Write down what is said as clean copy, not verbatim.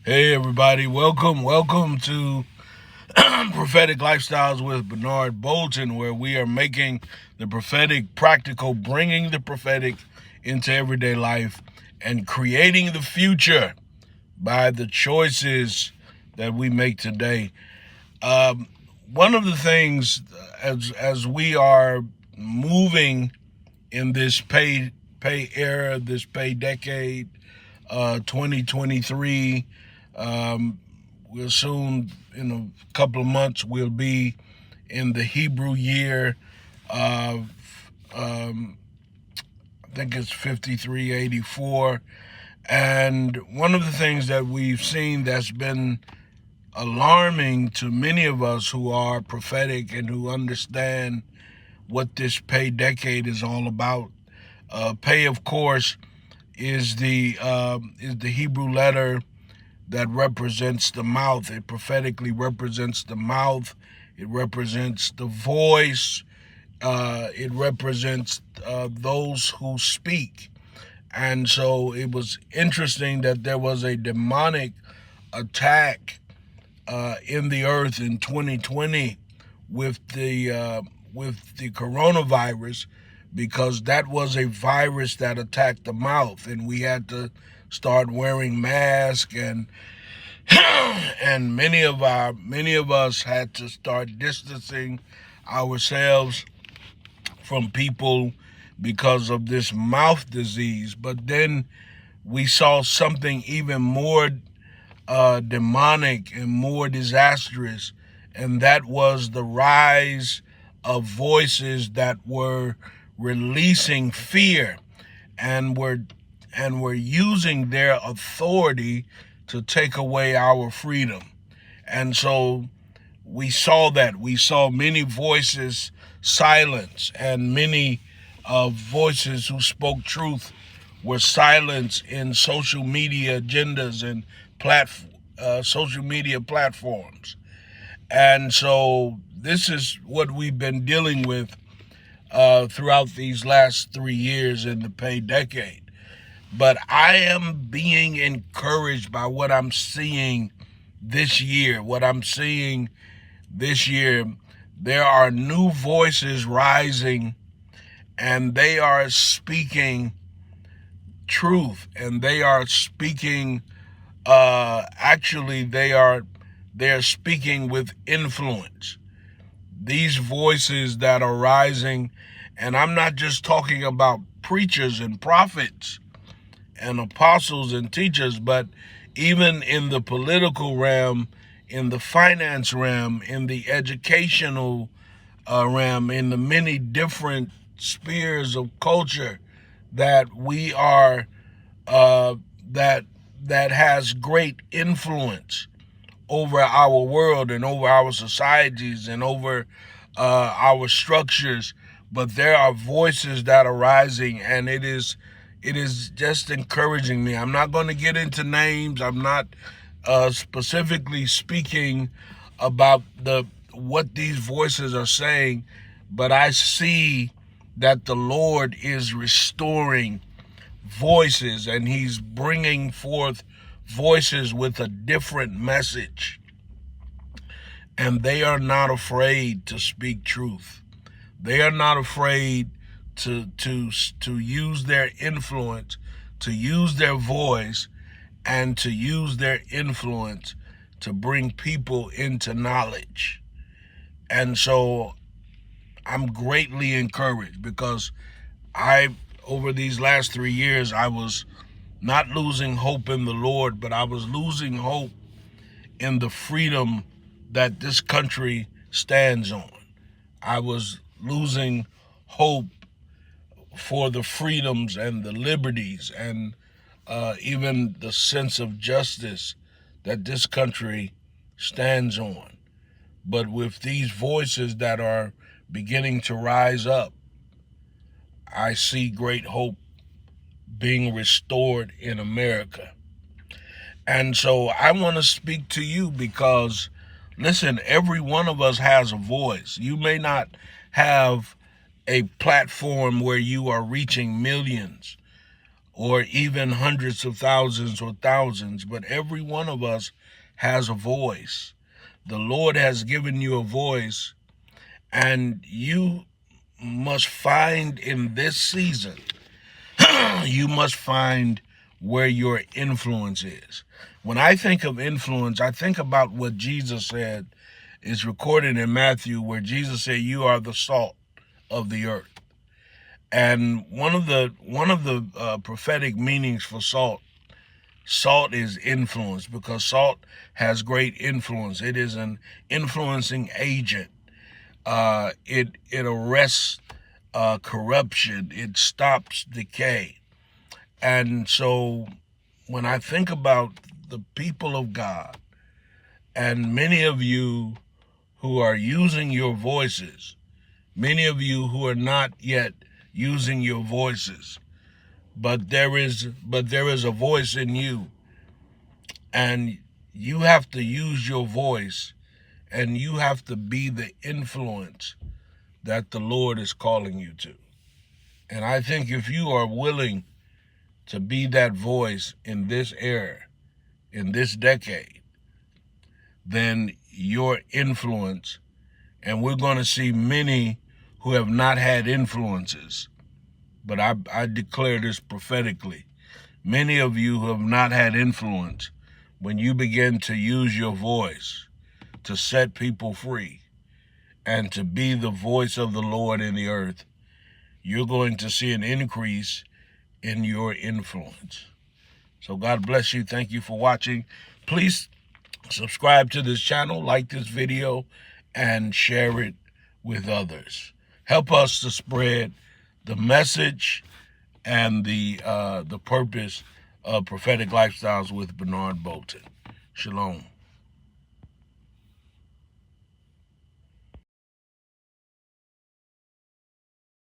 Hey everybody, welcome to Prophetic Lifestyles with Bernard Bolton, where we are making the prophetic practical, bringing the prophetic into everyday life and creating the future by the choices that we make today. Um, One of the things as we are moving in this pay era, this pay decade, 2023. Um, we'll soon, in a couple of months, we'll be in the Hebrew year of, I think it's 5384. And one of the things that we've seen that's been alarming to many of us who are prophetic and who understand what this pay decade is all about. Pay, of course, is the Hebrew letter that represents the mouth. It prophetically represents the mouth. It represents the voice. It represents those who speak. And so it was interesting that there was a demonic attack in the earth in 2020 with the coronavirus, because that was a virus that attacked the mouth, and we had to start wearing masks, and and many of us had to start distancing ourselves from people because of this mouth disease. But then we saw something even more demonic and more disastrous, and that was the rise of voices that were releasing fear and were using their authority to take away our freedom. And so we saw many voices silenced, and many voices who spoke truth were silenced in social media agendas and social media platforms. And so this is what we've been dealing with throughout these last 3 years in the pay decade. But I am being encouraged by what I'm seeing this year. What I'm seeing this year, there are new voices rising, and they are speaking truth, and they are speaking. Actually, they are speaking with influence. These voices that are rising, and I'm not just talking about preachers and prophets and apostles and teachers, but even in the political realm, in the finance realm, in the educational realm, in the many different spheres of culture that we are uh, that that has great influence over our world and over our societies and over our structures. But there are voices that are rising, and it is just encouraging me. I'm not going to get into names. I'm not specifically speaking about the what these voices are saying, but I see that the Lord is restoring voices, and he's bringing forth voices with a different message, and they are not afraid to speak truth. They are not afraid to use their influence, to use their voice, and to use their influence to bring people into knowledge. And so I'm greatly encouraged, because I over these last 3 years, I was not losing hope in the Lord, but I was losing hope in the freedom that this country stands on. I was losing hope for the freedoms and the liberties, and even the sense of justice that this country stands on. But with these voices that are beginning to rise up, I see great hope being restored in America. And so I want to speak to you because, listen, every one of us has a voice. You may not have a platform where you are reaching millions or even hundreds of thousands or thousands, but every one of us has a voice. The Lord has given you a voice, and you must find in this season, you must find where your influence is. When I think of influence, I think about what Jesus said is recorded in Matthew, where Jesus said, "You are the salt of the earth." And one of the prophetic meanings for salt is influence, because salt has great influence. It is an influencing agent. It arrests corruption. It stops decay. And so when I think about the people of God, and many of you who are using your voices, many of you who are not yet using your voices, but there is a voice in you, and you have to use your voice, and you have to be the influence that the Lord is calling you to. And I think if you are willing to be that voice in this era, in this decade, then your influence, and we're going to see many who have not had influences, but I declare this prophetically. Many of you who have not had influence, when you begin to use your voice to set people free and to be the voice of the Lord in the earth, you're going to see an increase in your influence. So God bless you. Thank you for watching. Please subscribe to this channel, like this video, and share it with others. Help us to spread the message and the purpose of Prophetic Lifestyles with Bernard Bolton. Shalom.